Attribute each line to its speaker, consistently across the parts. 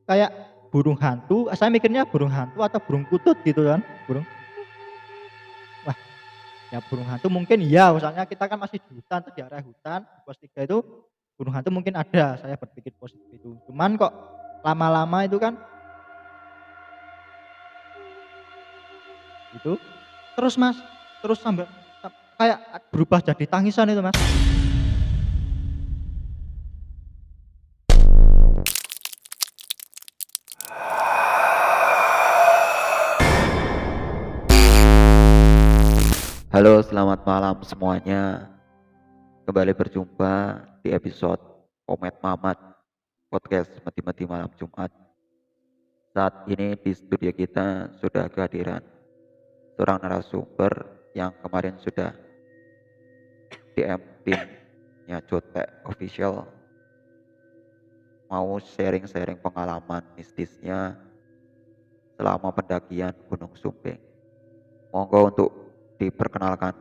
Speaker 1: kayak burung hantu, saya mikirnya burung hantu atau burung kutut gitu kan, burung wah, ya burung hantu mungkin iya, soalnya kita kan masih di hutan tuh, di area hutan, di pos 3 itu burung hantu mungkin ada, saya berpikir positif itu. Cuman kok lama-lama itu kan itu terus Mas, terus sambil kayak berubah jadi tangisan itu Mas.
Speaker 2: Halo, selamat malam semuanya. Kembali berjumpa di episode Komet Mamat Podcast Mati-Mati Malam Jumat. Saat ini di studio kita sudah kehadiran seorang narasumber yang kemarin sudah DM timnya Jotek Official, mau sharing-sharing pengalaman mistisnya selama pendakian Gunung Sumbing. Monggo untuk diperkenalkan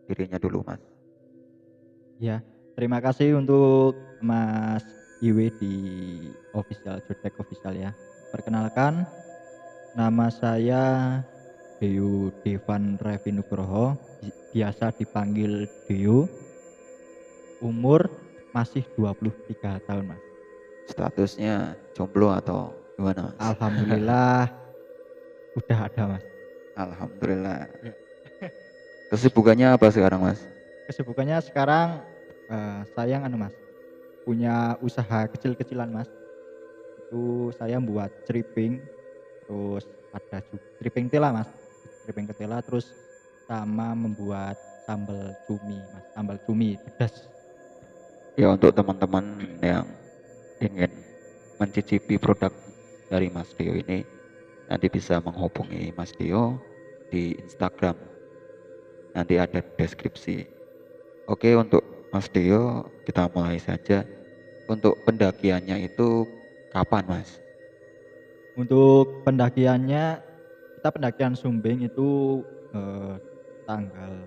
Speaker 2: dirinya dulu, Mas.
Speaker 1: Ya, terima kasih untuk Mas Iwe di official Jotek Official ya. Perkenalkan, nama saya Deo Devan Revi Nugroho, biasa dipanggil Deo. Umur masih 23 tahun, Mas.
Speaker 2: Statusnya jomblo atau gimana, Mas?
Speaker 1: Alhamdulillah udah ada, Mas.
Speaker 2: Alhamdulillah.
Speaker 1: Ya.
Speaker 2: Kesibukannya apa sekarang, Mas?
Speaker 1: Kesibukannya sekarang saya Mas, punya usaha kecil-kecilan, Mas. Itu saya buat stripping, terus ada juga stripping tela, Mas. Stripping ketela terus sama membuat sambal cumi, Mas. Sambal cumi pedas.
Speaker 2: Ya, untuk teman-teman yang ingin mencicipi produk dari Mas Dio ini, nanti bisa menghubungi Mas Dio di Instagram. Nanti ada deskripsi. Oke, untuk Mas Dio kita mulai saja. Untuk pendakiannya itu kapan, Mas?
Speaker 1: Untuk pendakiannya, kita pendakian Sumbing itu tanggal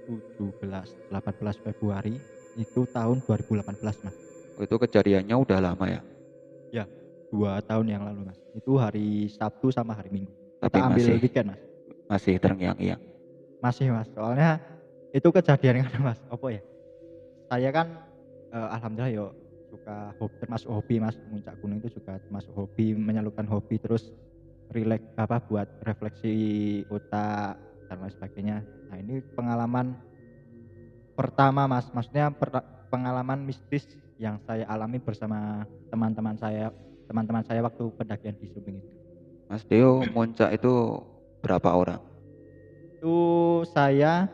Speaker 1: 18 Februari itu tahun 2018, Mas.
Speaker 2: Itu kejadiannya udah lama ya?
Speaker 1: Ya, 2 tahun yang lalu, Mas. Itu hari Sabtu sama hari Minggu. Kita
Speaker 2: Tapi
Speaker 1: ambil
Speaker 2: masih
Speaker 1: weekend, Mas.
Speaker 2: masih terngiang-ngiang.
Speaker 1: Masih, Mas. Soalnya itu kejadian kan, Mas. Apa ya? Saya kan alhamdulillah yo suka hobi, termasuk hobi, Mas. Muncak gunung itu juga termasuk hobi, menyalurkan hobi terus rileks apa buat refleksi otak dan lain sebagainya. Nah, ini pengalaman pertama, Mas. Maksudnya pengalaman mistis yang saya alami bersama teman-teman saya waktu pendakian di Sumbing itu.
Speaker 2: Mas Dio muncak itu berapa orang?
Speaker 1: Itu saya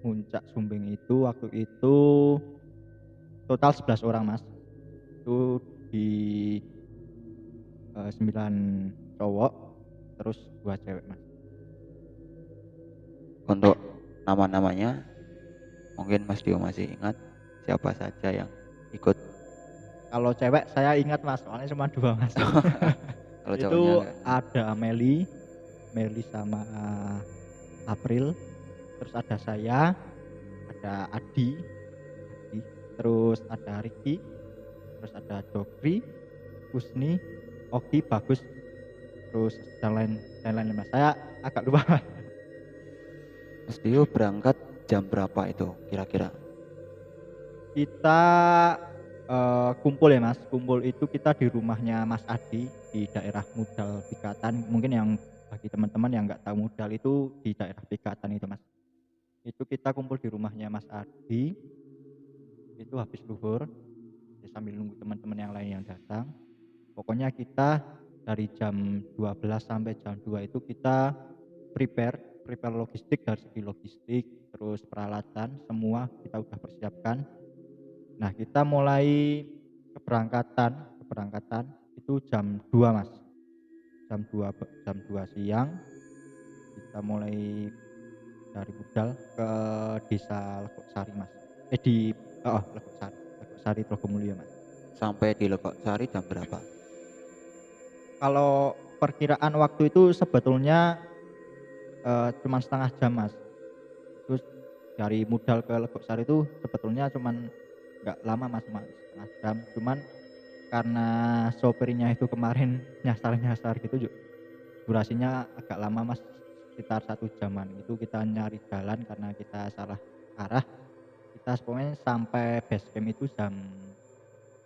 Speaker 1: muncak Sumbing itu waktu itu total 11 orang, Mas. Itu di 9 cowok terus 2 cewek, Mas.
Speaker 2: Untuk nama-namanya mungkin Mas Dio masih ingat siapa saja yang ikut?
Speaker 1: Kalau cewek saya ingat, Mas, soalnya cuma 2, Mas.
Speaker 2: Kalau cowoknya
Speaker 1: Itu
Speaker 2: enggak.
Speaker 1: ada Meli sama April, terus ada saya, ada Adi, terus ada Ricky, terus ada Jokri, Kusni, Oki, Bagus, terus dan lain Mas. Saya agak lupa.
Speaker 2: Mas Dio berangkat jam berapa itu kira-kira?
Speaker 1: Kita kumpul ya, Mas. Kumpul itu kita di rumahnya Mas Adi di daerah Mudal Pikatan. Mungkin yang bagi teman-teman yang nggak tahu Mudal itu di daerah Pikatan itu, Mas. Itu kita kumpul di rumahnya Mas Adi. Itu habis zuhur ya, sambil nunggu teman-teman yang lain yang datang. Pokoknya kita dari jam 12 sampai jam 2 itu kita prepare logistik, dari segi logistik, terus peralatan semua kita udah persiapkan. Nah, kita mulai keberangkatan itu jam 2, Mas. Jam 2 siang kita mulai dari Budal ke desa Legoksari, Mas. Legoksari Trogomulyo, Mas.
Speaker 2: Sampai di Legoksari jam berapa?
Speaker 1: Kalau perkiraan waktu itu sebetulnya cuma setengah jam, Mas. Terus dari Mudal ke Legoksari itu sebetulnya cuman nggak lama, Mas, cuma setengah jam. Cuman karena sopirnya itu kemarin nyasar-nyasar gitu durasinya agak lama Mas, sekitar 1 jaman. Itu kita nyari jalan karena kita salah arah, kita pokoknya sampai base camp itu jam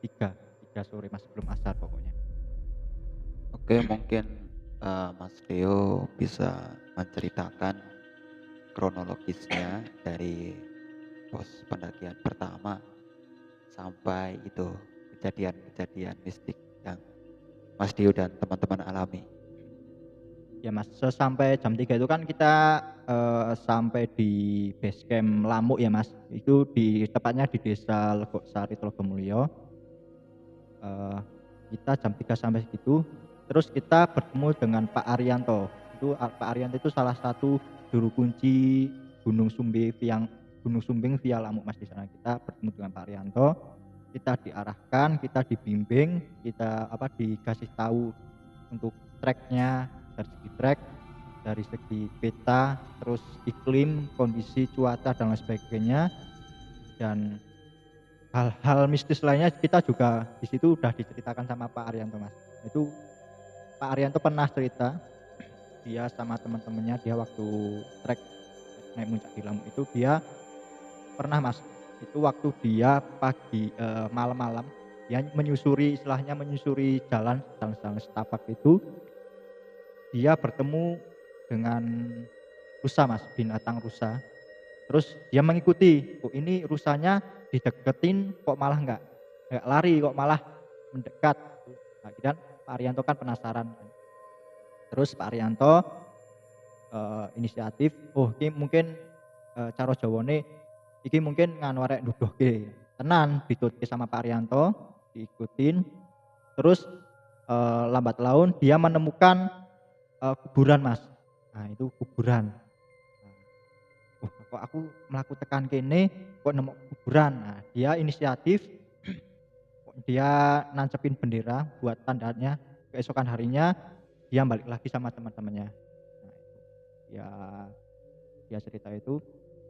Speaker 1: 3 sore Mas, sebelum asar pokoknya.
Speaker 2: Oke, mungkin Mas Rio bisa menceritakan kronologisnya dari pos pendakian pertama sampai itu kejadian-kejadian mistik yang Mas Dio dan teman-teman alami.
Speaker 1: Ya Mas, sampai jam 3 itu kan kita, sampai di base camp Lamuk ya Mas, itu tepatnya di Desa Legokasari, Telogomulyo. Kita jam 3 sampai situ, terus kita bertemu dengan Pak Arianto. Pak Arianto itu salah satu juru kunci Gunung Sumbing via Lamuk Mas, di sana. Kita bertemu dengan Pak Arianto, kita diarahkan, kita dibimbing, dikasih tahu untuk trek-nya, dari segi trek, dari segi peta, terus iklim, kondisi cuaca dan lain sebagainya, dan hal-hal mistis lainnya kita juga di situ udah diceritakan sama Pak Arianto Mas. Itu Pak Arianto pernah cerita, dia sama teman-temannya dia waktu trek naik puncak di Lamuk itu dia pernah Mas, itu waktu dia malam-malam dia menyusuri jalan setapak itu, dia bertemu dengan rusa Mas, binatang rusa. Terus dia mengikuti, kok ini rusanya dideketin kok malah nggak lari, kok malah mendekat. Nah, dan Pak Arianto kan penasaran. Terus Pak Arianto inisiatif, oh ini mungkin cara Jawane iki mungkin nganu arek nuduhke. Tenan ditutke sama Pak Arianto, diikutin. Terus lambat laun dia menemukan kuburan Mas. Nah, itu kuburan. Oh, kok aku melaku tekan kene kok nemu kuburan. Nah, dia inisiatif, dia nancepin bendera buat tandanya, keesokan harinya dia balik lagi sama teman-temannya. Nah, itu ya dia cerita itu.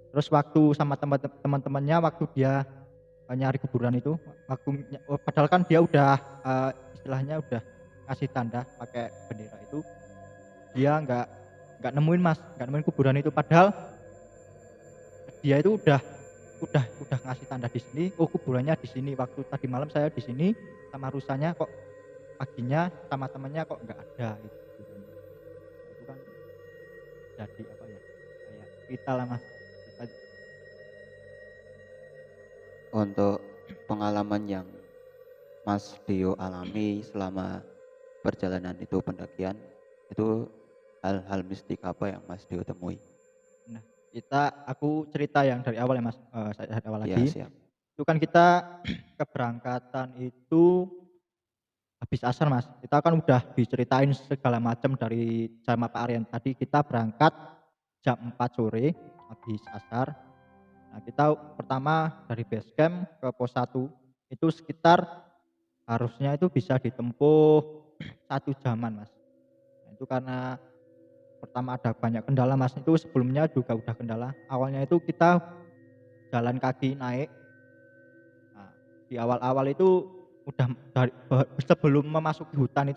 Speaker 1: Terus waktu sama teman-temannya waktu dia nyari kuburan itu, padahal kan dia udah istilahnya udah ngasih tanda pakai bendera itu, dia nggak nemuin Mas, nggak nemuin kuburan itu, padahal dia itu udah ngasih tanda di sini, oh kuburannya di sini, waktu tadi malam saya di sini sama rusanya, kok paginya sama temannya kok nggak ada itu kuburannya. Nah, itu kan jadi apa ya, kayak kita lah Mas, kita.
Speaker 2: Untuk pengalaman yang Mas Dio alami selama perjalanan itu pendakian, itu hal-hal mistik apa yang Mas Dio temui?
Speaker 1: Nah, aku cerita yang dari awal ya Mas, saya dari awal
Speaker 2: Ya,
Speaker 1: lagi.
Speaker 2: siap.
Speaker 1: Itu kan kita keberangkatan itu habis asar Mas. Kita kan udah diceritain segala macam dari sama Pak Aryan. Tadi kita berangkat jam 4 sore habis asar. Nah, kita pertama dari base camp ke pos 1 itu sekitar harusnya itu bisa ditempuh 1 jaman Mas. Nah, itu karena pertama ada banyak kendala Mas, itu sebelumnya juga udah kendala. Awalnya itu kita jalan kaki naik. Nah, di awal-awal itu udah sebelum memasuki hutan,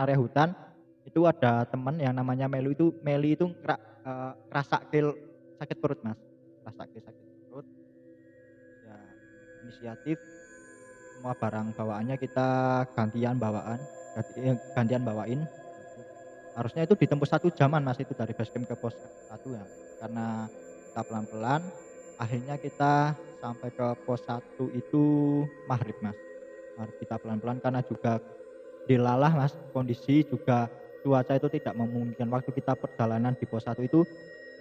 Speaker 1: area hutan, itu ada teman yang namanya Meli itu ngerasake sakit perut Mas, ngerasake sakit perut. Ya inisiatif semua barang bawaannya kita gantian bawain. Harusnya itu ditempuh 1 jaman Mas, itu dari base camp ke pos 1 ya. Karena kita pelan-pelan, akhirnya kita sampai ke pos 1 itu maghrib Mas. Maghrib kita pelan-pelan karena juga dilalah Mas, kondisi juga cuaca itu tidak memungkinkan. Waktu kita perjalanan di pos 1 itu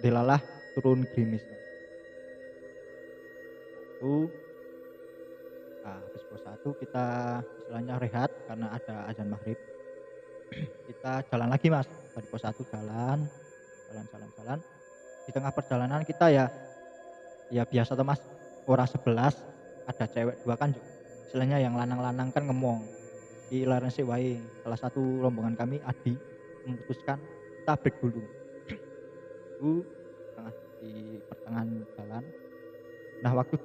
Speaker 1: dilalah turun gerimis Mas. Itu habis pos 1 kita istilahnya rehat karena ada azan maghrib. Kita jalan lagi Mas, dari pos 1 jalan. Di tengah perjalanan kita ya biasa tuh Mas, orang 11 ada cewek 2 kan istilahnya yang lanang-lanang kan ngomong, "Iki leren sik wae." Salah satu rombongan kami Adi memutuskan kita break dulu. Itu di pertengahan jalan. Nah, waktu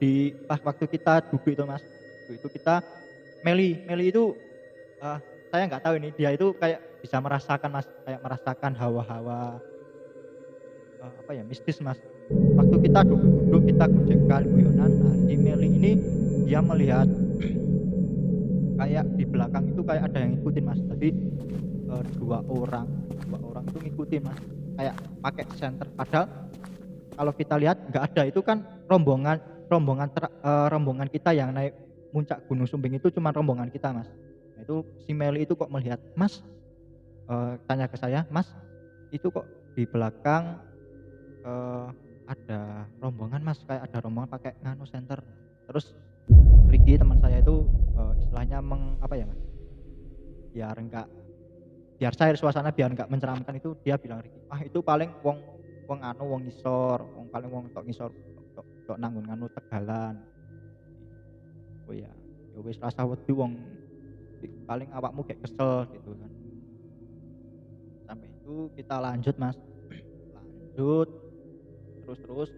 Speaker 1: kita duduk itu Mas, duduk itu kita Meli itu, eee, saya nggak tahu ini dia itu kayak bisa merasakan Mas, kayak merasakan hawa-hawa, apa ya, mistis Mas. Waktu kita duduk-duduk, kita gojekan, guyonan, nah si Meli ini dia melihat kayak di belakang itu kayak ada yang ngikutin Mas. Jadi, 2 orang itu ngikutin Mas, kayak pakai senter. Padahal kalau kita lihat nggak ada, itu kan rombongan rombongan kita yang naik puncak Gunung Sumbing itu cuma rombongan kita Mas. Nah itu si Meli itu kok melihat, "Mas," tanya ke saya, "Mas, itu kok di belakang, eee, ada rombongan Mas, kayak ada rombongan pakai nganu senter." Terus Riki teman saya itu, istilahnya apa ya Mas, biar enggak biar cair suasana, biar enggak menceramkan itu dia bilang, "Riki, ah itu paling wong wong anu, wong ngisor, paling wong tok ngisor, tok nanggon nganu tegalan." Oh ya, ya wis rasa wedi wong paling awakmu kayak kesel gitu kan. Sampai itu kita lanjut Mas, lanjut terus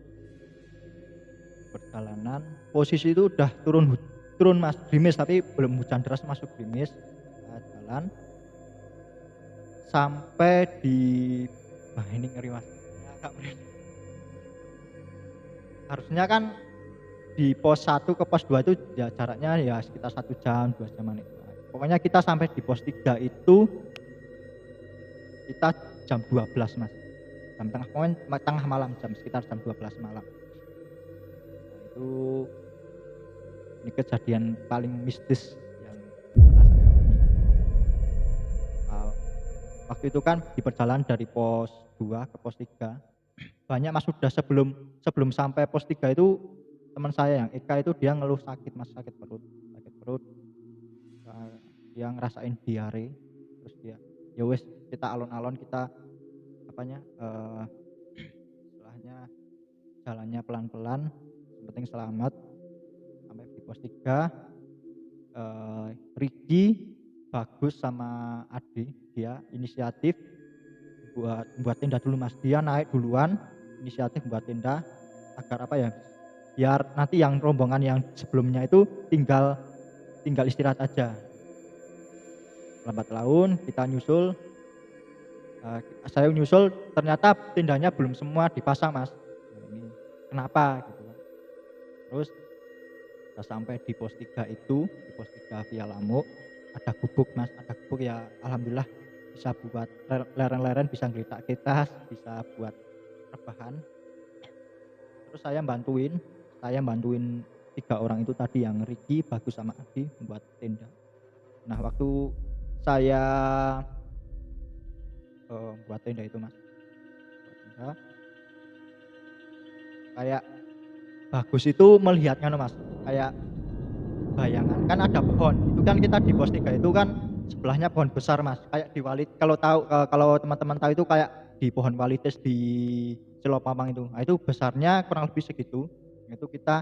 Speaker 1: perjalanan, posisi itu udah turun Mas, gerimis tapi belum hujan deras, masuk gerimis. Kita jalan sampai di, wah ini ngeri Mas, agak merinding. Harusnya kan di pos 1 ke pos 2 itu ya jaraknya ya sekitar 1 jam, 2 jaman itu. Pokoknya kita sampai di pos 3 itu kita jam 12 Mas, pokoknya tengah malam, sekitar jam 12 malam. Nah itu, ini kejadian paling mistis yang pernah saya alami. Waktu itu kan di perjalanan dari pos 2 ke pos 3 banyak Mas, sudah sebelum sampai pos 3 itu teman saya yang Eka itu dia ngeluh sakit Mas, sakit perut, dia ngerasain diare. Terus dia, ya wis kita alon-alon, kita apanya, istilahnya jalannya pelan-pelan, yang penting selamat. Sampai di pos 3, Riki, Bagus sama Adi dia inisiatif buat tenda dulu Mas. Dia naik duluan, inisiatif buat tenda agar apa ya, biar nanti yang rombongan yang sebelumnya itu tinggal istirahat aja. Lambat laun kita nyusul, saya nyusul, ternyata tendanya belum semua dipasang Mas. Nah ini kenapa gitu kan. Terus kita sampai di pos 3 itu, di pos 3 Via Lamuk, ada gubuk Mas, ada gubuk ya alhamdulillah bisa buat lereng-lereng, bisa ngelitak kita, bisa buat rebahan. Terus saya bantuin 3 orang itu tadi yang Riki, Bagus sama Adi membuat tenda. Nah waktu saya, buat tenda itu Mas, buat tenda, kayak Bagus itu melihatnya Mas, kayak bayangan, kan ada pohon, itu kan kita di pos 3 itu kan sebelahnya pohon besar Mas, kayak di kalau tahu, kalau teman-teman tahu itu kayak di pohon walites di Cilopamang itu. Nah itu besarnya kurang lebih segitu. Itu kita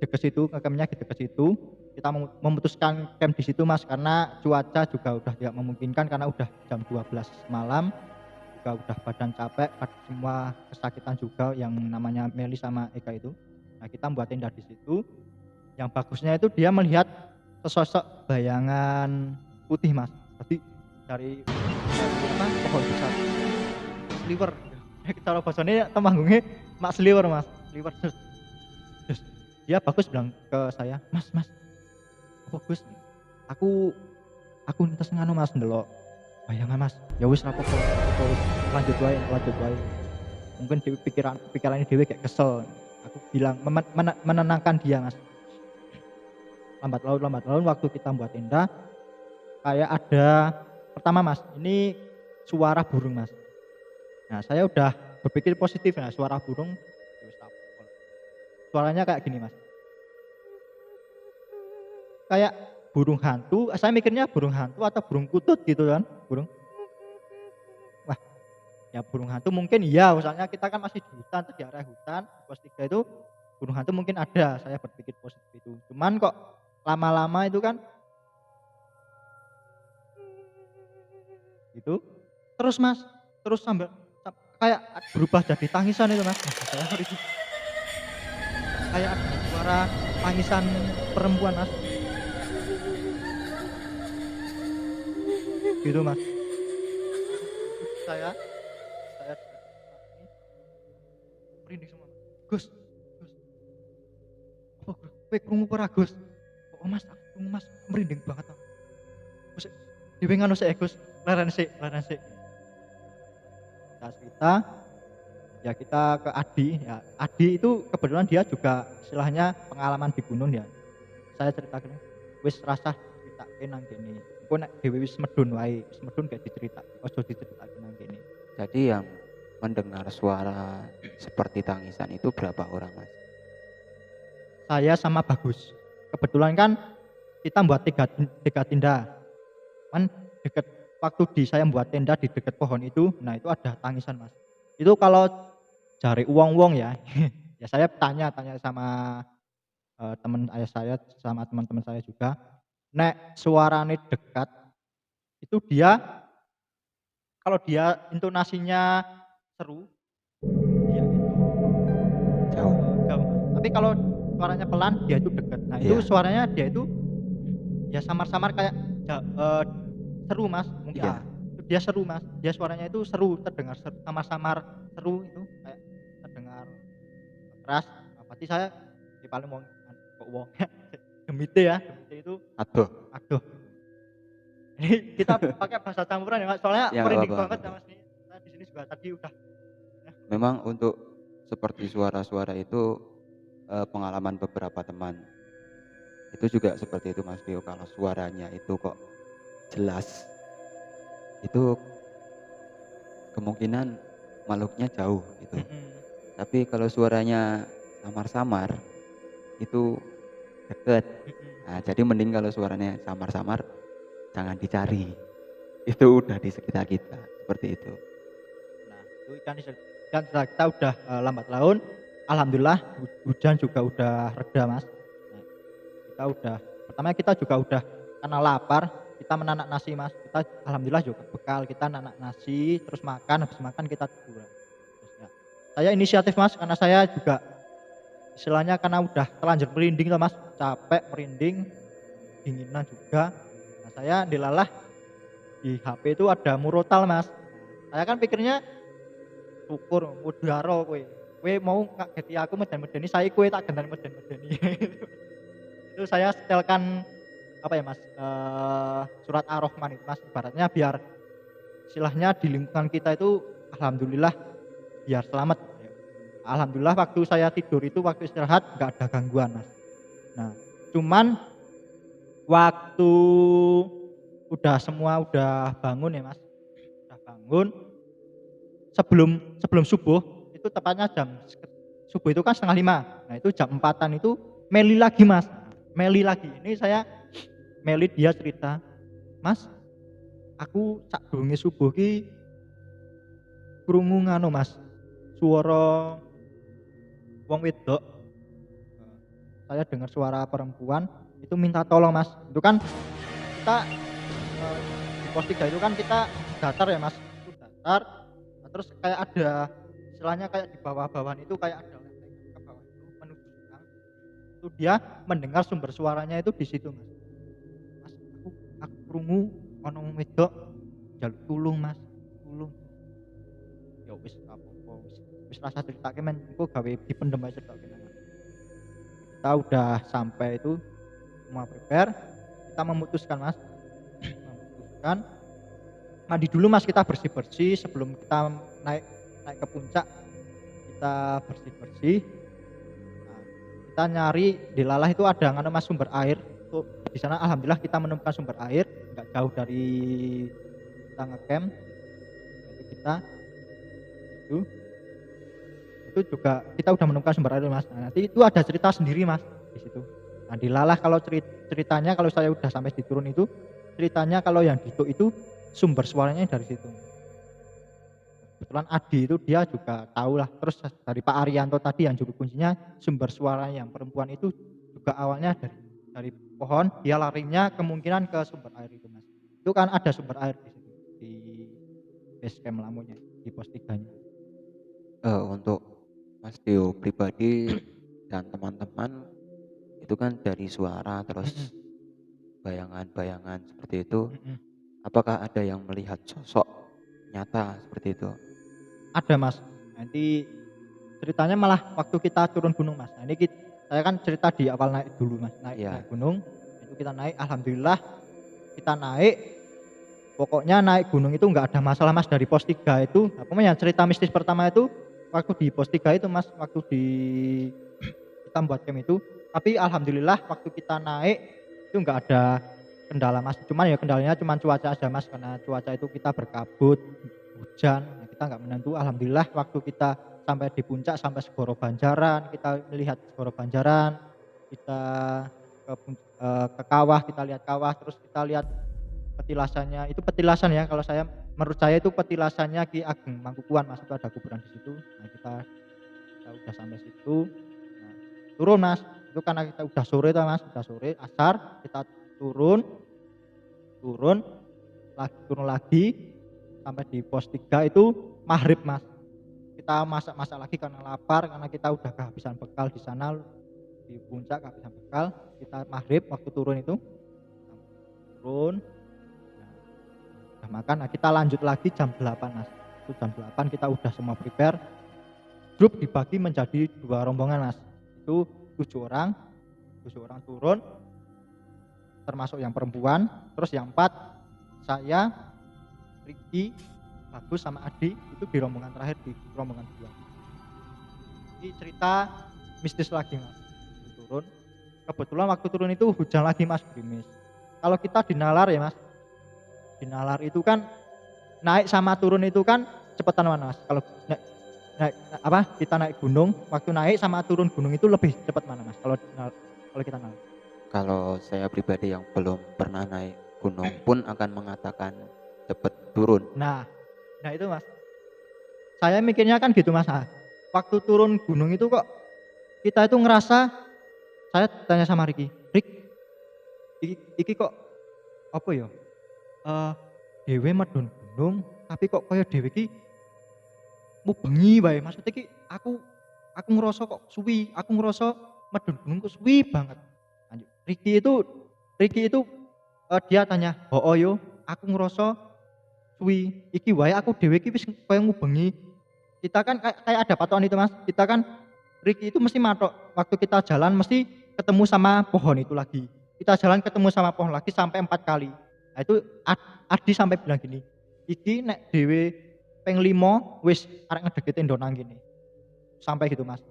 Speaker 1: deket situ, ngecampnya di deket situ. Kita memutuskan camp di situ Mas, karena cuaca juga udah tidak memungkinkan, karena udah jam 12 malam, juga udah badan capek, semua kesakitan juga yang namanya Meli sama Eka itu. Nah kita buat tenda di situ. Yang bagusnya itu dia melihat sesosok bayangan putih Mas. Jadi dari pohon besar, sliwer. Cara bahasanya temanggungnya mak sliwer Mas, sliwer. Terus dia Bagus bilang ke saya, "Mas, Bagus, aku ntes nganu Mas, ndelok bayangan Mas." Ya wis ra apa-apa, lanjut wae. Mungkin di pikirannya dhewe kayak kesel. Aku bilang menenangkan dia Mas. Lambat laun waktu kita buat tenda, kayak ada pertama Mas, ini suara burung Mas. Nah saya udah berpikir positif, nah suara burung, suaranya kayak gini Mas, kayak burung hantu. Saya mikirnya burung hantu atau burung kutut gitu kan, burung. Wah ya burung hantu mungkin iya, misalnya kita kan masih di hutan, di area hutan, di pos 3 itu burung hantu mungkin ada, saya berpikir positif itu. Cuman kok lama-lama itu kan gitu terus Mas, terus sambil kayak berubah jadi tangisan itu Mas. Kayak ada suara tangisan perempuan Mas. gitu Mas. Itu saya dekat rumah ini merinding semua, Mas. "Gus, Gus, apa Gus? Kowe krungu apa ora Gus?" "Oh Mas, aku krungu Mas, merinding banget Mas." "Gus, dhewe ngono sik Gus, leren sik, leren sik." Kita cerita, ya kita ke Adi, ya Adi itu kebetulan dia juga istilahnya pengalaman di gunung ya. Saya cerita gini, "Wis rasah diceritake nang kene. Engko nek dhewe wis medun wae, wis medun gak diceritake, aja diceritake nang kene."
Speaker 2: Jadi yang mendengar suara seperti tangisan itu berapa orang, Mas?
Speaker 1: Saya sama Bagus. Kebetulan kan kita buat tiga tenda, kan deket waktu saya membuat tenda di dekat pohon itu, nah itu ada tangisan Mas. Itu kalau cari uang-uang ya, ya saya tanya sama, temen ayah saya sama teman-teman saya juga, nek suarane dekat, itu dia kalau dia intonasinya seru, dia itu,
Speaker 2: Jauh.
Speaker 1: jauh Mas. Tapi kalau suaranya pelan, dia itu dekat. Nah itu
Speaker 2: Iya,
Speaker 1: suaranya dia itu ya samar-samar kayak seru Mas, mungkin
Speaker 2: iya.
Speaker 1: dia seru Mas, dia suaranya itu seru, terdengar samar-samar seru itu, kayak terdengar keras. Nah, berarti saya paling wong kok wong gemite ya, gemite itu
Speaker 2: Aduh.
Speaker 1: aduh. Ini kita pakai bahasa campuran ya Mas, soalnya
Speaker 2: Ya nggak
Speaker 1: merinding
Speaker 2: apa-apa, nggak
Speaker 1: banget ya
Speaker 2: apa-apa.
Speaker 1: Mas nih. Saya di sini juga tadi udah ya,
Speaker 2: Memang untuk seperti suara-suara itu pengalaman beberapa teman itu juga seperti itu, Mas Tio. Kalau suaranya itu kok jelas, itu kemungkinan makhluknya jauh gitu.
Speaker 1: mhm,
Speaker 2: Tapi kalau suaranya samar-samar itu deket.
Speaker 1: mhm.
Speaker 2: Nah, jadi mending kalau suaranya samar-samar jangan dicari. Itu udah di sekitar kita, seperti itu.
Speaker 1: Nah, itu kan setelah kita udah, lambat laun, alhamdulillah hujan juga udah reda, Mas. Nah, kita udah pertama kita juga udah karena lapar, kita menanak nasi, Mas. Kita alhamdulillah juga bekal, kita nanak nasi, terus makan, habis makan kita tiduran. Terus ya, saya inisiatif, Mas, karena saya juga istilahnya karena udah terlanjur merinding tuh, Mas, capek, merinding, dinginan juga. Nah, saya dilalah di HP itu ada murotal, Mas. Nah, saya kan pikirnya syukur mudharo kowe. Kowe mau ngageti aku meden-medeni, saiki kowe tak gendani meden-medeni. Itu saya setelkan apa ya Mas, surat Ar-Rahman itu Mas, ibaratnya biar istilahnya di lingkungan kita itu alhamdulillah biar selamat gitu ya. Alhamdulillah waktu saya tidur itu waktu istirahat nggak ada gangguan Mas. Nah, cuman waktu udah bangun ya Mas, udah bangun sebelum sebelum subuh, itu tepatnya subuh itu kan 4:30. Nah, itu jam 4-an itu meli lagi, Mas. Meli lagi. Ini saya meli dia cerita, "Mas, aku sadurunge subuh ki krungu nganu, Mas, swara wong wedok. Saya dengar suara perempuan itu minta tolong, Mas." Itu kan kita, di pos 3 itu kan kita datar ya, Mas. Itu datar, nah terus kayak ada istilahnya kayak di bawah-bawahan itu kayak ada lempengan ke bawah itu menuju jurang. Itu dia mendengar sumber suaranya itu di situ, Mas. "Mas, aku krungu ana wong wedok njaluk tulung, Mas, tulung." Ya wis gak apa-apa, wis rasa critake men, engko gawe dipendem ae cetake nang. Kita udah sampai itu semua prepare, kita memutuskan, Mas, memutuskan mandi dulu, Mas, kita bersih-bersih sebelum kita naik naik ke puncak, kita bersih-bersih. Nah, kita nyari di Lalah itu ada nganu, Mas, sumber air. Itu di sana alhamdulillah kita menemukan sumber air, nggak jauh dari kita ngecamp. Itu kita itu itu juga kita udah menemukan sumber air, Mas. Nah, nanti itu ada cerita sendiri, Mas, di situ. Nah, di Lalah kalau ceritanya kalau saya udah sampai di turun itu, ceritanya kalau yang Dito itu sumber suaranya dari situ. Kebetulan Adi itu dia juga tahu lah, terus dari Pak Arianto tadi yang juru kuncinya sumber suara yang perempuan itu juga awalnya dari pohon, dia larinya kemungkinan ke sumber air itu, Mas. Itu kan ada sumber air di situ, di base camp Lamunya, di pos 3-nya.
Speaker 2: Untuk Mas Tio pribadi dan teman-teman itu kan dari suara terus
Speaker 1: Mhm,
Speaker 2: bayangan-bayangan seperti itu
Speaker 1: mhm.
Speaker 2: Apakah ada yang melihat sosok nyata seperti itu?
Speaker 1: Ada Mas, nanti ceritanya malah waktu kita turun gunung Mas. Nah ini saya kan cerita di awal naik dulu Mas, naik
Speaker 2: Iya,
Speaker 1: gunung, itu kita naik alhamdulillah kita naik, pokoknya naik gunung itu nggak ada masalah Mas dari pos 3 itu, pokoknya cerita mistis pertama itu waktu di pos 3 itu Mas, waktu di kita buat camp itu, tapi alhamdulillah waktu kita naik itu nggak ada kendala Mas, cuman ya kendalanya cuman cuaca aja Mas, karena cuaca itu kita berkabut, hujan, nah kita nggak menentu. Alhamdulillah waktu kita sampai di puncak, sampai Segoro Banjaran, kita melihat Segoro Banjaran, kita ke kawah, kita lihat kawah, terus kita lihat petilasannya, itu petilasan ya kalau saya, menurut saya itu petilasannya Ki Ageng Mangkukuan Mas, itu ada kuburan di situ. Nah kita udah sampai situ, nah turun Mas, itu karena kita udah sore tuh Mas, udah sore, asar, kita turun, turun lagi sampai di pos 3 itu maghrib Mas. Kita masak-masak lagi karena lapar, karena kita udah kehabisan bekal di sana, di puncak kehabisan bekal. Kita maghrib waktu turun itu, turun, nah, udah makan, nah kita lanjut lagi jam 8 Mas. Itu jam 8 kita udah semua prepare. Grup dibagi menjadi 2 rombongan Mas. Itu 7 orang, 7 orang turun, termasuk yang perempuan, terus yang 4 saya, Riki, Bagus sama Adi itu di rombongan terakhir, di rombongan 2. Ini cerita mistis lagi Mas. Turun. Kebetulan waktu turun itu hujan lagi Mas, gerimis. Kalau kita di nalar ya Mas, di nalar itu kan naik sama turun itu kan cepetan mana Mas? Kalau naik apa kita naik gunung, waktu naik sama turun gunung itu lebih cepat mana Mas? Kalau kita nalar.
Speaker 2: kalau saya pribadi yang belum pernah naik gunung pun akan mengatakan cepet turun.
Speaker 1: Nah, nah itu Mas. Saya mikirnya kan gitu Mas. Ah, waktu turun gunung itu kok kita itu ngerasa, saya tanya sama Riki, Rik, iki kok apa ya? Dhewe medun gunung, tapi kok kaya dhewe iki mubengi wae. Maksudnya ki aku ngerasa kok suwi, aku ngerasa medun gunung kok suwi banget. Lanjut. Riki itu dia tanya, "Oh yo, aku ngerasa suwi. Iki wae aku dhewe iki wis kaya ngubengi." Kita kan kayak ada patokan itu Mas. Kita kan Riki itu mesti matok waktu kita jalan mesti ketemu sama pohon itu lagi. Kita jalan ketemu sama pohon lagi sampai 4 kali. Nah itu Adi sampai bilang gini, "Iki nek dhewe ping 5 wis arek ngedeketi ndonang gini." Sampai gitu Mas.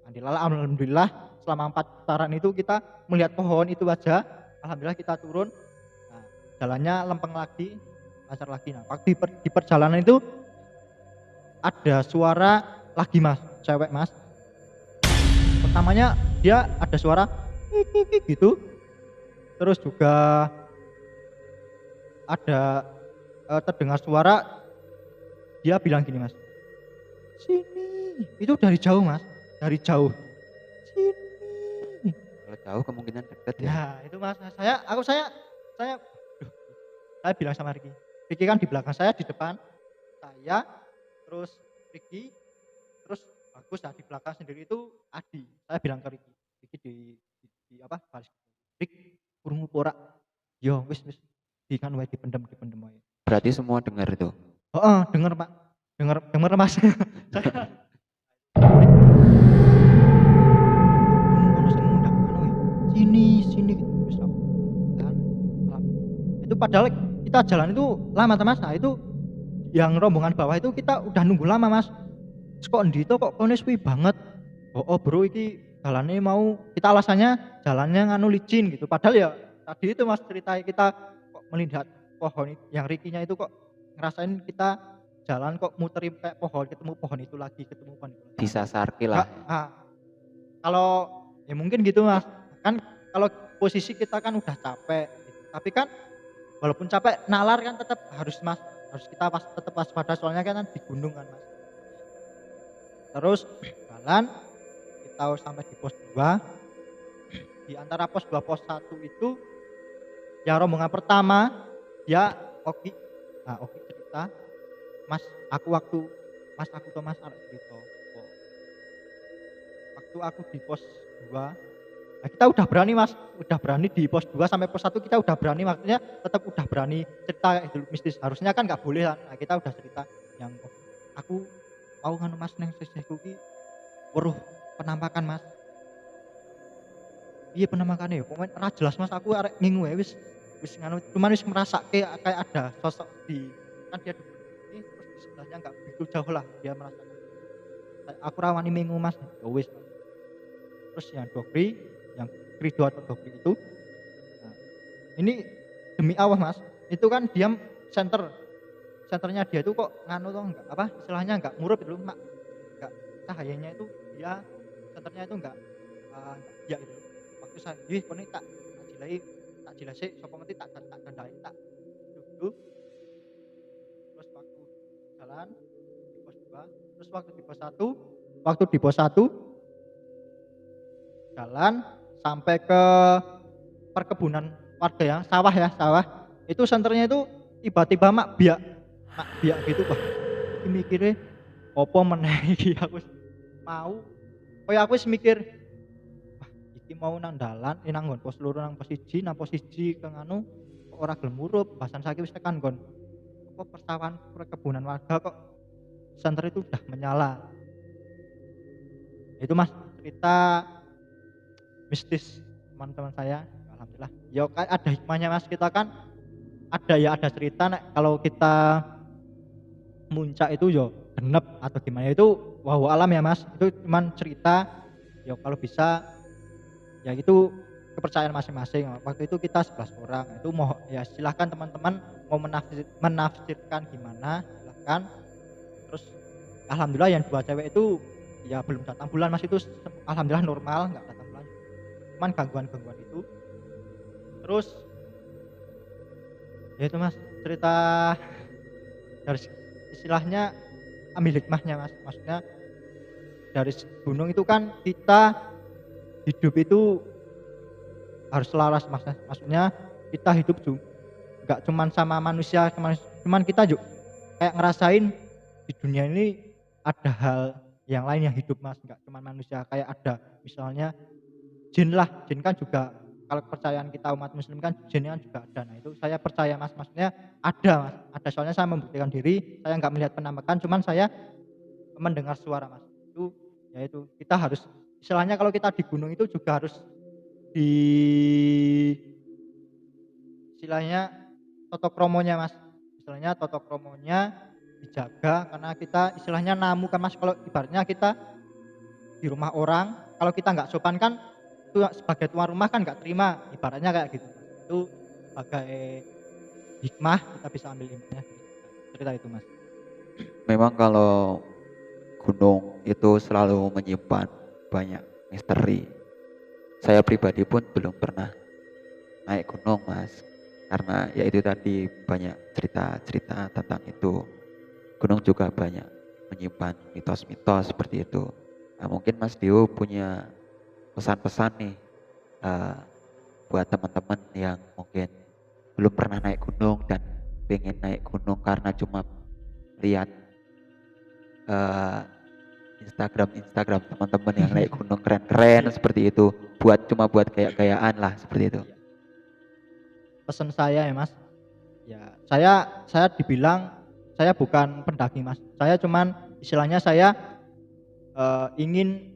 Speaker 1: Alhamdulillah selama 4 putaran itu kita melihat pohon itu aja. Alhamdulillah kita turun. Nah, jalannya lempeng lagi, lancar lagi. Nah, waktu di perjalanan itu ada suara lagi Mas, cewek Mas. Pertamanya dia ada suara gitu. Terus juga ada terdengar suara, dia bilang gini Mas, "Sini." Itu dari jauh Mas, dari jauh. "Sini."
Speaker 2: Kalau jauh kemungkinan deket ya.
Speaker 1: Nah, itu Mas, saya duh, saya bilang sama Riki. Riki kan di belakang saya, di depan saya, terus Riki, terus Bagus. Nah, di belakang sendiri itu Adi. Saya bilang ke Riki. Riki di apa? Baris. Rik, krungu ora? Yo, wis di kan wae dipendem wae.
Speaker 2: Berarti semua dengar itu.
Speaker 1: Heeh, denger Pak. Denger Mas. Saya ono sing ngundang anu ya, sini wis kan. Itu padahal kita jalan itu lama ta Mas. Nah, itu yang rombongan bawah itu kita udah nunggu lama Mas. Terus kok ndito kok kene suwi banget. Oh bro iki jalannya mau, kita alasannya jalannya nganu licin gitu. Padahal ya tadi itu Mas cerita kita kok melihat pohon yang Rikinya itu kok ngerasain kita jalan kok muterin kayak pohon, ketemu pohon itu lagi, ketemu pohon itu lagi.
Speaker 2: Bisa sarki lah.
Speaker 1: Enggak, kalau ya mungkin gitu Mas. Kan kalau posisi kita kan udah capek gitu. Tapi kan walaupun capek nalar kan tetap harus Mas, harus kita tetap waspada soalnya kan di gunung kan Mas. Terus jalan kita sampai di pos 2. Di antara pos 2 pos 1 itu yang rombongan pertama dia Oki. Nah, Oki cerita, "Mas, aku Mas arek cerita. Waktu aku di pos 2, Nah, kita udah berani Mas, udah berani di pos 2 sampai pos 1 kita udah berani, maksudnya tetap udah berani cerita itu mistis. Harusnya kan nggak boleh kan. Nah, kita udah cerita yang aku mau nganu Mas neng sesehku ki weruh penampakan Mas. Iya penampakannya ya, pokoknya ora jelas Mas, aku arek ngingu ya wis nganu, cuman wis merasake kayak ada sosok di kan dia duduk ini terus di sebelahnya enggak begitu jauh lah dia merasakan. Aku ra wani mingu Mas, ya wis. Terus yang Dokri, yang Krido atau Dokri itu, nah, ini demi Allah Mas, itu kan dia senternya dia itu kok nganu tuh enggak apa istilahnya enggak murup itu Mak, enggak cahayanya itu dia senternya itu enggak ya gitu. Waktu saya ih kono tak jilai sapa ngerti tak dandai tak duduk terus waktu jalan di pos 2 terus waktu di pos 1 jalan sampai ke perkebunan warga ya sawah itu senternya itu tiba-tiba mak biak gitu wah iki mikire opo meneh iki aku mau koyo aku wis mikir wah iki mau nang dalan nang nggon pos loro nang pos 1 nang pos 1 ke nganu kok ora gelem murup bahasan saiki wis tekan nggon apa persawahan perkebunan warga kok senter itu udah menyala itu Mas cerita mistis teman-teman saya alhamdulillah ya ada hikmahnya Mas kita kan ada cerita nek kalau kita muncak itu yo genep atau gimana itu wahyu alam ya Mas itu cuman cerita ya kalau bisa ya itu kepercayaan masing-masing waktu itu kita 11 orang itu mau ya silahkan teman-teman mau menafsirkan gimana silahkan terus alhamdulillah yang 2 cewek itu ya belum datang bulan Mas itu alhamdulillah normal nggak datang bulan cuman gangguan-gangguan itu terus ya itu Mas cerita dari istilahnya ambil hikmahnya Mas maksudnya dari gunung itu kan kita hidup itu harus selaras maksudnya kita hidup juga nggak cuman sama manusia cuman kita juga kayak ngerasain di dunia ini ada hal yang lain yang hidup Mas nggak cuman manusia kayak ada misalnya jin kan juga kalau kepercayaan kita umat muslim kan jin kan juga ada nah itu saya percaya Mas maksudnya ada soalnya saya membuktikan diri saya nggak melihat penampakan cuman saya mendengar suara Mas itu yaitu kita harus istilahnya kalau kita di gunung itu juga harus di istilahnya totokromonya Mas istilahnya totokromonya dijaga karena kita istilahnya namu kan Mas kalau ibaratnya kita di rumah orang kalau kita nggak sopan kan itu sebagai tuan rumah kan nggak terima ibaratnya kayak gitu itu sebagai hikmah kita bisa ambil hikmahnya cerita itu Mas.
Speaker 2: Memang kalau gunung itu selalu menyimpan banyak misteri. Saya pribadi pun belum pernah naik gunung Mas, karena ya itu tadi banyak cerita-cerita tentang itu. Gunung juga banyak menyimpan mitos-mitos seperti itu. Nah, mungkin Mas Dio punya pesan-pesan nih buat teman-teman yang mungkin belum pernah naik gunung dan pengen naik gunung karena cuma lihat Instagram teman-teman yang naik gunung keren-keren seperti itu buat gaya-gayaan lah seperti itu.
Speaker 1: Pesan saya ya Mas ya saya dibilang saya bukan pendaki Mas saya cuman istilahnya saya ingin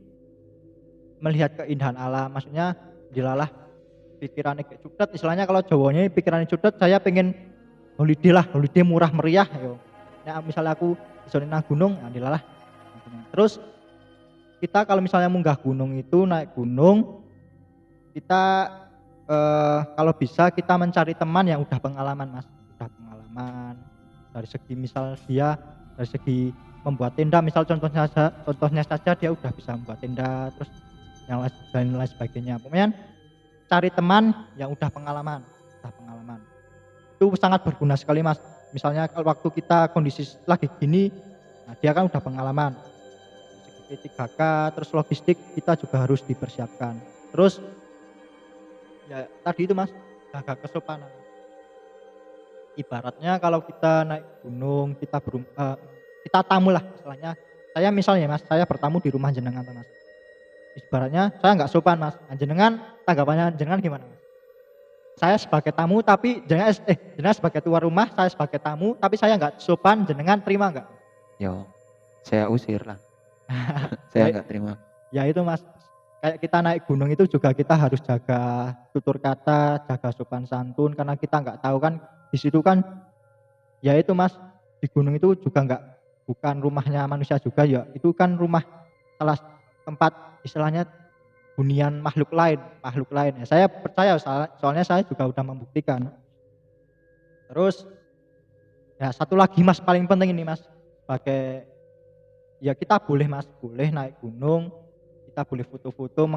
Speaker 1: melihat keindahan alam maksudnya dilalah pikirannya kayak cudet istilahnya kalau Jawanya pikirannya cudet saya pengen holiday murah meriah yo nah misalnya aku di nang gunung nah dilalah terus kita kalau misalnya munggah gunung itu naik gunung kita kalau bisa kita mencari teman yang udah pengalaman Mas udah pengalaman dari segi misal dia dari segi membuat tenda misal contohnya saja dia udah bisa membuat tenda terus yang lain sebagainya pokoknya cari teman yang udah pengalaman itu sangat berguna sekali Mas misalnya kalau waktu kita kondisi lagi gini nah dia kan udah pengalaman segi P3K terus logistik kita juga harus dipersiapkan terus ya tadi itu Mas jaga kesopanan ibaratnya kalau kita naik gunung kita tamu lah istilahnya saya misalnya Mas saya bertamu di rumah jenengan Mas ibaratnya saya nggak sopan Mas. Nah, jenengan tanggapannya jenengan gimana Mas? Saya sebagai tamu tapi jenengan sebagai tuan rumah, saya sebagai tamu tapi saya nggak sopan, jenengan terima nggak?
Speaker 2: Yo, saya usir lah.
Speaker 1: Ya,
Speaker 2: Saya nggak terima.
Speaker 1: ya itu Mas, kayak kita naik gunung itu juga kita harus jaga tutur kata, jaga sopan santun karena kita nggak tahu kan di situ kan ya itu Mas, di gunung itu juga nggak bukan rumahnya manusia juga ya, itu kan rumah salah tempat istilahnya hunian makhluk lain ya. Saya percaya soalnya saya juga udah membuktikan. Terus ya satu lagi Mas paling penting ini Mas, sebagai ya kita boleh Mas, boleh naik gunung, kita boleh foto-foto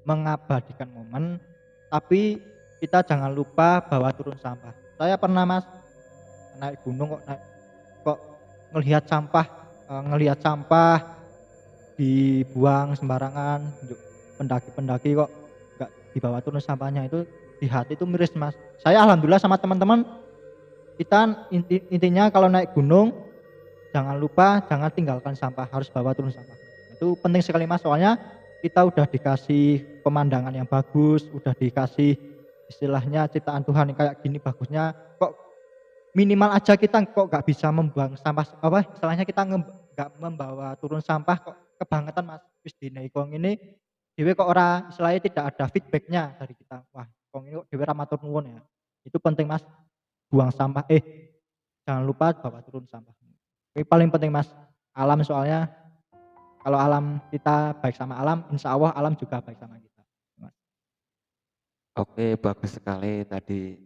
Speaker 1: mengabadikan momen, tapi kita jangan lupa bawa turun sampah. Saya pernah Mas naik gunung kok ngelihat sampah ngelihat sampah dibuang sembarangan, pendaki-pendaki kok nggak dibawa turun sampahnya, itu di hati itu miris Mas. Saya alhamdulillah sama teman-teman kita intinya kalau naik gunung jangan lupa jangan tinggalkan sampah, harus bawa turun sampah. Itu penting sekali Mas, soalnya kita udah dikasih pemandangan yang bagus, udah dikasih istilahnya ciptaan Tuhan yang kayak gini bagusnya, kok minimal aja kita kok nggak bisa membuang sampah, apa istilahnya kita nggak membawa turun sampah, kok kebangetan Mas. Wis dine kong ini dhewe kok ora istilahnya tidak ada feedbacknya dari kita. Wah, kong ini kok dhewe ra matur nuwun ya. Itu penting Mas, buang sampah jangan lupa bawa turun sampah. Ini paling penting Mas. Alam soalnya kalau alam kita baik sama alam, insya Allah alam juga baik sama kita. Mas.
Speaker 2: Oke, bagus sekali tadi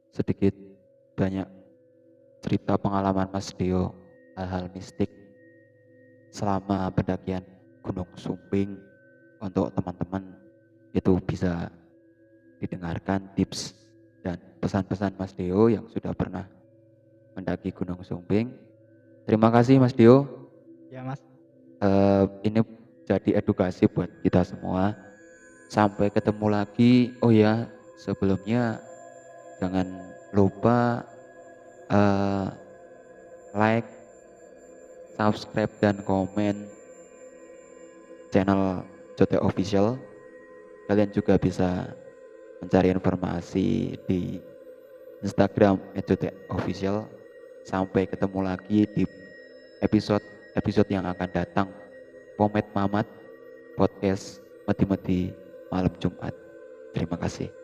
Speaker 2: sedikit banyak cerita pengalaman Mas Dio, hal-hal mistik selama pendakian Gunung Sumbing. Untuk teman-teman itu bisa didengarkan tips dan pesan-pesan Mas Dio yang sudah pernah mendaki Gunung Sumbing. Terima kasih Mas Dio.
Speaker 1: Ya Mas.
Speaker 2: Ini jadi edukasi buat kita semua. Sampai ketemu lagi. Oh ya, sebelumnya jangan lupa like, subscribe dan komen channel Jotek Official. Kalian juga bisa mencari informasi di Instagram @jotek official. Sampai ketemu lagi di episode yang akan datang. Pomet Mamat Podcast Mati-Mati Malam Jumat. Terima kasih.